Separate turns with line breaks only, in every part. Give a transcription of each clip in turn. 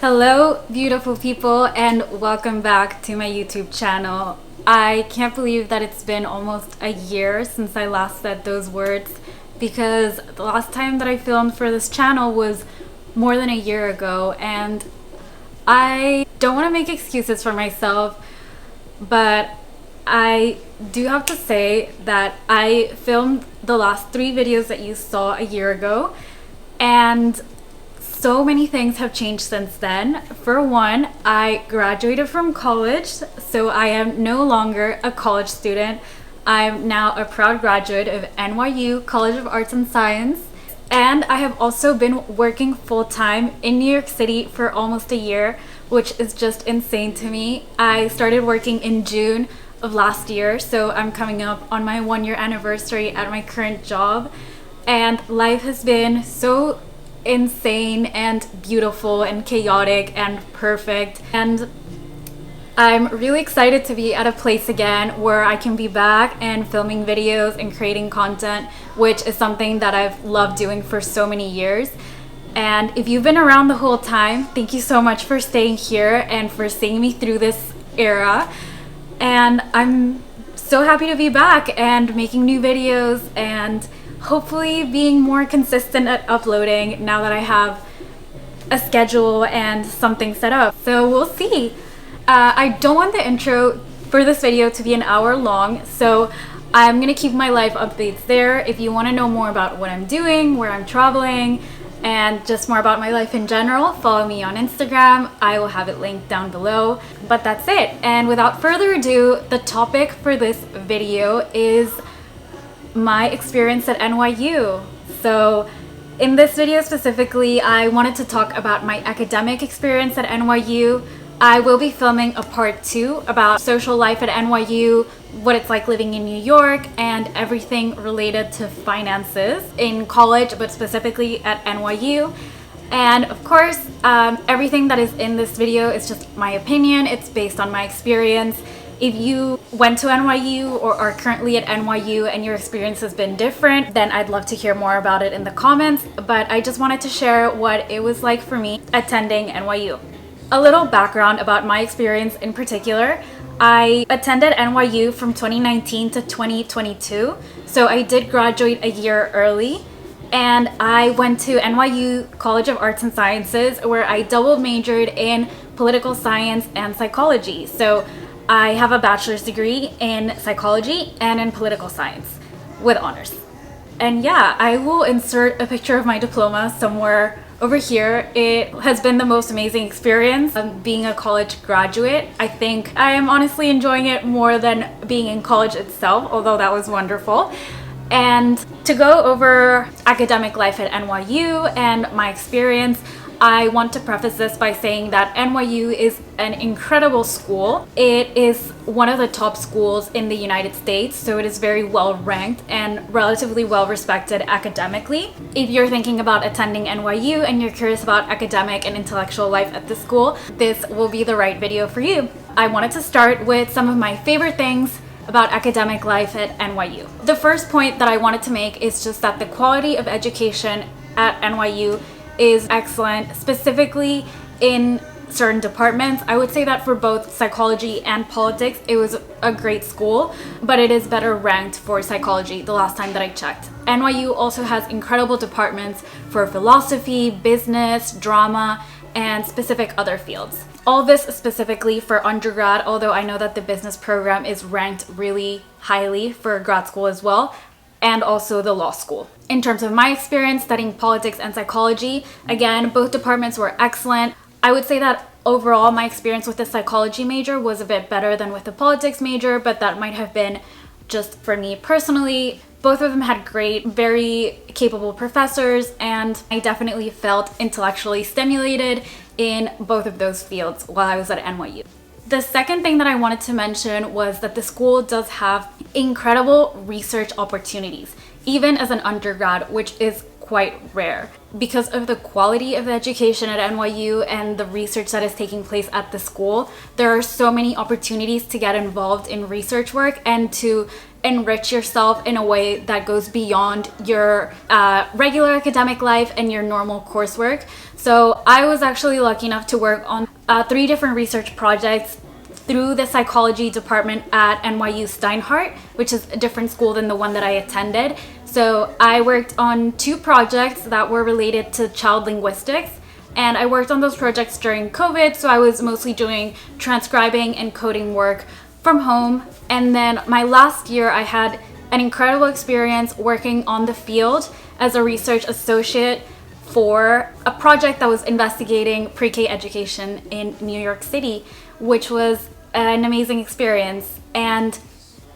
Hello, beautiful people, and welcome back to my YouTube channel. I can't believe that it's been almost a year since I last said those words, because the last time that I filmed for this channel was more than a year ago, and I don't want to make excuses for myself, but I do have to say that I filmed the last 3 videos that you saw a year ago, and so many things have changed since then. For one, I graduated from college, so I am no longer a college student. I'm now a proud graduate of NYU College of Arts and Science, and I have also been working full-time in New York City for almost a year, which is just insane to me. I started working in June of last year, so I'm coming up on my 1-year anniversary at my current job, and life has been so insane and beautiful and chaotic and perfect, and I'm really excited to be at a place again where I can be back and filming videos and creating content, which is something that I've loved doing for so many years. And if you've been around the whole time, thank you so much for staying here and for seeing me through this era. And I'm so happy to be back and making new videos and hopefully being more consistent at uploading now that I have a schedule and something set up. So we'll see. I don't want the intro for this video to be an hour long, so I'm gonna keep my life updates there. If you want to know more about what I'm doing, where I'm traveling, and just more about my life in general, follow me on Instagram. I will have it linked down below. But that's it. And without further ado, the topic for this video is my experience at NYU. So in this video specifically, I wanted to talk about my academic experience at NYU. I will be filming a part 2 about social life at NYU, what it's like living in New York, and everything related to finances in college, but specifically at NYU. And of course, everything that is in this video is just my opinion. It's based on my experience. If you went to NYU or are currently at NYU and your experience has been different, then I'd love to hear more about it in the comments. But I just wanted to share what it was like for me attending NYU. A little background about my experience in particular. I attended NYU from 2019 to 2022, so I did graduate a year early. And I went to NYU College of Arts and Sciences, where I double majored in political science and psychology. So I have a bachelor's degree in psychology and in political science with honors. And yeah, I will insert a picture of my diploma somewhere over here. It has been the most amazing experience being a college graduate. I think I am honestly enjoying it more than being in college itself, although that was wonderful. And to go over academic life at NYU and my experience, I want to preface this by saying that NYU is an incredible school. It is one of the top schools in the United States, so it is very well ranked and relatively well respected academically. If you're thinking about attending NYU and you're curious about academic and intellectual life at the school, this will be the right video for you. I wanted to start with some of my favorite things about academic life at NYU. The first point that I wanted to make is just that the quality of education at NYU is excellent, specifically in certain departments. I would say that for both psychology and politics, it was a great school, but it is better ranked for psychology the last time that I checked. NYU also has incredible departments for philosophy, business, drama, and specific other fields. All this specifically for undergrad, although I know that the business program is ranked really highly for grad school as well, and also the law school. In terms of my experience studying politics and psychology, again, both departments were excellent. I would say that overall my experience with the psychology major was a bit better than with the politics major, but that might have been just for me personally. Both of them had great, very capable professors, and I definitely felt intellectually stimulated in both of those fields while I was at NYU. The second thing that I wanted to mention was that the school does have incredible research opportunities, even as an undergrad, which is quite rare. because of the quality of the education at NYU and the research that is taking place at the school, there are so many opportunities to get involved in research work and to enrich yourself in a way that goes beyond your regular academic life and your normal coursework. So I was actually lucky enough to work on 3 different research projects through the psychology department at NYU Steinhardt, which is a different school than the one that I attended. So I worked on 2 projects that were related to child linguistics, and I worked on those projects during COVID, so I was mostly doing transcribing and coding work from home. And then my last year, I had an incredible experience working on the field as a research associate for a project that was investigating pre-K education in New York City, which was an amazing experience. And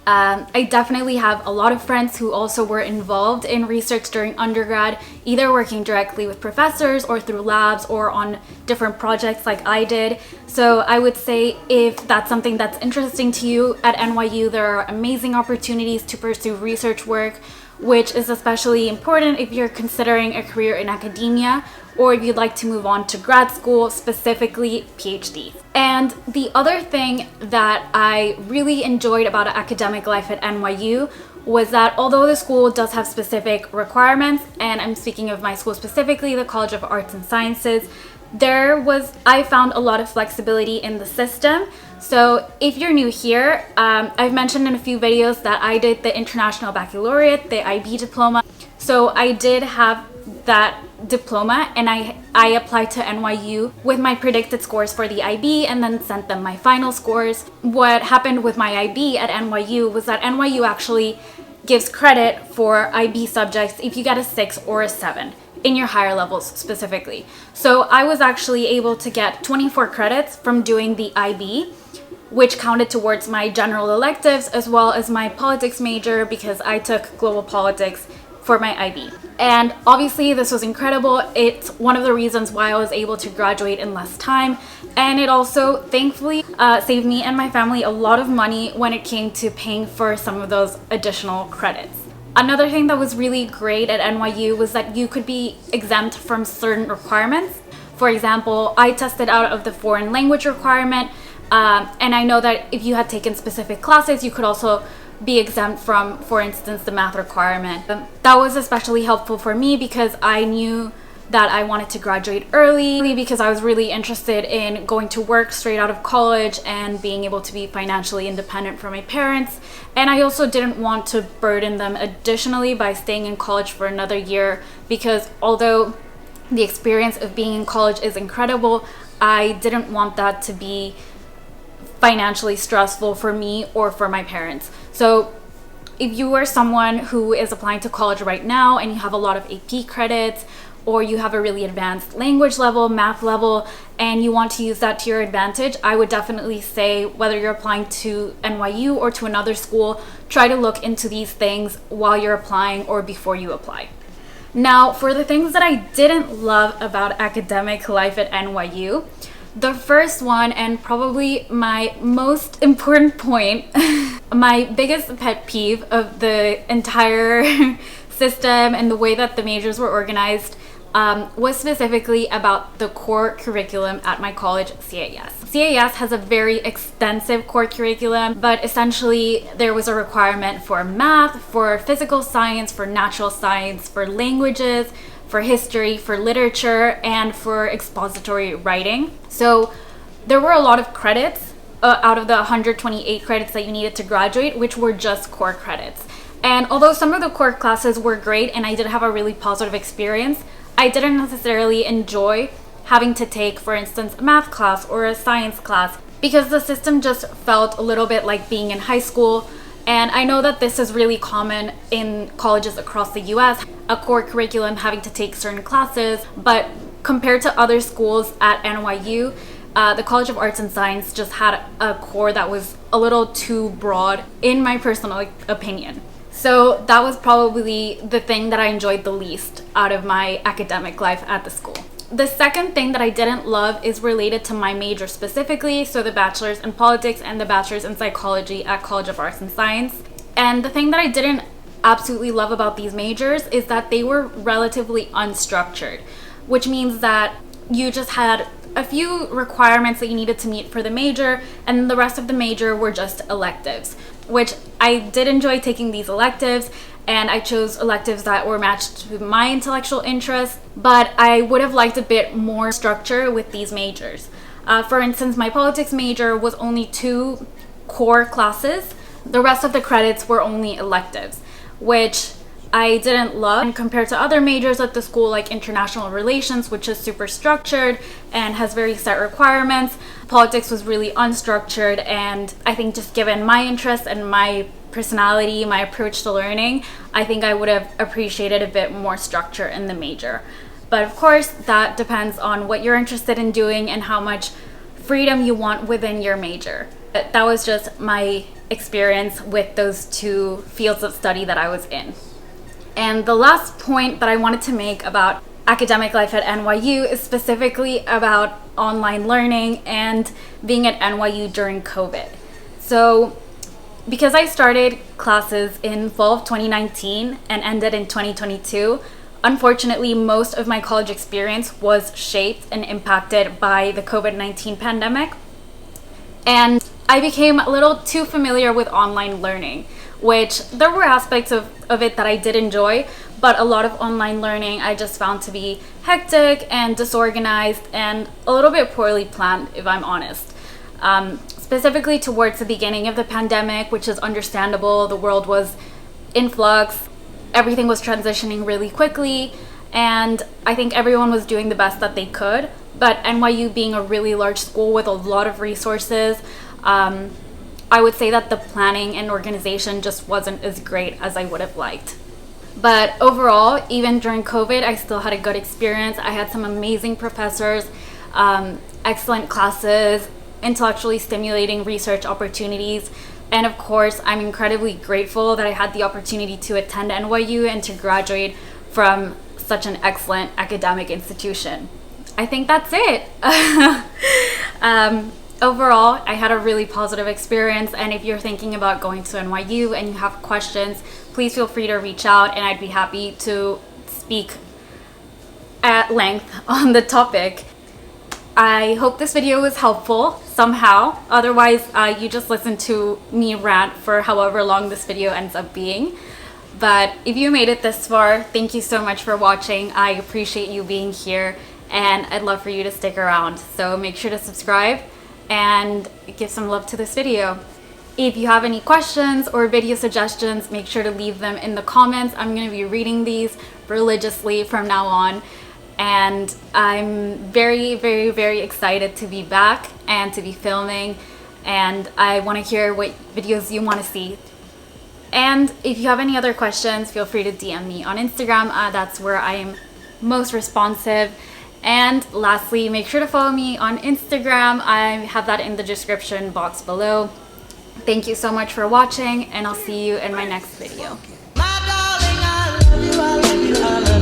I definitely have a lot of friends who also were involved in research during undergrad, either working directly with professors or through labs or on different projects like I did. So I would say if that's something that's interesting to you, at NYU there are amazing opportunities to pursue research work, which is especially important if you're considering a career in academia or if you'd like to move on to grad school, specifically PhD. And the other thing that I really enjoyed about academic life at NYU was that although the school does have specific requirements, and I'm speaking of my school specifically, the College of Arts and Sciences, I found a lot of flexibility in the system. So if you're new here, I've mentioned in a few videos that I did the International Baccalaureate, the IB diploma. So I did have that diploma, and I applied to NYU with my predicted scores for the IB and then sent them my final scores. What happened with my IB at NYU was that NYU actually gives credit for IB subjects if you get a 6 or a 7 in your higher levels specifically. So I was actually able to get 24 credits from doing the IB, which counted towards my general electives as well as my politics major, because I took global politics for my IB. And obviously this was incredible. It's one of the reasons why I was able to graduate in less time, and it also thankfully saved me and my family a lot of money when it came to paying for some of those additional credits. Another thing that was really great at NYU was that you could be exempt from certain requirements. For example, I tested out of the foreign language requirement, and I know that if you had taken specific classes, you could also be exempt from, for instance, the math requirement. That was especially helpful for me because I knew that I wanted to graduate early because I was really interested in going to work straight out of college and being able to be financially independent from my parents. And I also didn't want to burden them additionally by staying in college for another year, because although the experience of being in college is incredible, I didn't want that to be financially stressful for me or for my parents. So if you are someone who is applying to college right now and you have a lot of AP credits, or you have a really advanced language level, math level, and you want to use that to your advantage, I would definitely say, whether you're applying to NYU or to another school, try to look into these things while you're applying or before you apply. Now, for the things that I didn't love about academic life at NYU, the first one, and probably my most important point, my biggest pet peeve of the entire system and the way that the majors were organized, was specifically about the core curriculum at my college, CAS. CAS has a very extensive core curriculum, but essentially there was a requirement for math, for physical science, for natural science, for languages, for history, for literature, and for expository writing. So there were a lot of credits out of the 128 credits that you needed to graduate, which were just core credits. And although some of the core classes were great and I did have a really positive experience, I didn't necessarily enjoy having to take, for instance, a math class or a science class, because the system just felt a little bit like being in high school. And I know that this is really common in colleges across the US, a core curriculum having to take certain classes, but compared to other schools at NYU, the College of Arts and Science just had a core that was a little too broad, in my personal opinion. So that was probably the thing that I enjoyed the least out of my academic life at the school. The second thing that I didn't love is related to my major specifically, so the bachelor's in politics and the bachelor's in psychology at College of Arts and Science. And the thing that I didn't absolutely love about these majors is that they were relatively unstructured, which means that you just had a few requirements that you needed to meet for the major, and the rest of the major were just electives, which I did enjoy taking these electives, and I chose electives that were matched to my intellectual interests, but I would have liked a bit more structure with these majors. For instance, my politics major was only 2 core classes. The rest of the credits were only electives, which I didn't love. And compared to other majors at the school, like international relations, which is super structured and has very set requirements, politics was really unstructured. And I think just given my interests and my personality, my approach to learning, I think I would have appreciated a bit more structure in the major. But of course, that depends on what you're interested in doing and how much freedom you want within your major. That was just my experience with those 2 fields of study that I was in. And the last point that I wanted to make about academic life at NYU is specifically about online learning and being at NYU during COVID. So because I started classes in fall of 2019 and ended in 2022, unfortunately, most of my college experience was shaped and impacted by the COVID-19 pandemic. And I became a little too familiar with online learning, which there were aspects of it that I did enjoy, but a lot of online learning I just found to be hectic and disorganized and a little bit poorly planned, if I'm honest. Specifically towards the beginning of the pandemic, which is understandable, the world was in flux, everything was transitioning really quickly, and I think everyone was doing the best that they could. But NYU being a really large school with a lot of resources, I would say that the planning and organization just wasn't as great as I would have liked. But overall, even during COVID, I still had a good experience. I had some amazing professors, excellent classes, intellectually stimulating research opportunities, and of course, I'm incredibly grateful that I had the opportunity to attend NYU and to graduate from such an excellent academic institution. I think that's it. Overall, I had a really positive experience, and if you're thinking about going to NYU and you have questions, please feel free to reach out and I'd be happy to speak at length on the topic. I hope this video was helpful somehow. Otherwise, you just listen to me rant for however long this video ends up being. But if you made it this far, thank you so much for watching. I appreciate you being here, and I'd love for you to stick around. So make sure to subscribe and give some love to this video. If you have any questions or video suggestions, make sure to leave them in the comments. I'm going to be reading these religiously from now on. And I'm very, very, very excited to be back and to be filming. And I want to hear what videos you want to see. And if you have any other questions, feel free to DM me on Instagram. That's where I am most responsive. And lastly, make sure to follow me on Instagram. I have that in the description box below. Thank you so much for watching, and I'll see you in my next video.
My darling, I love you, I love you, I love you.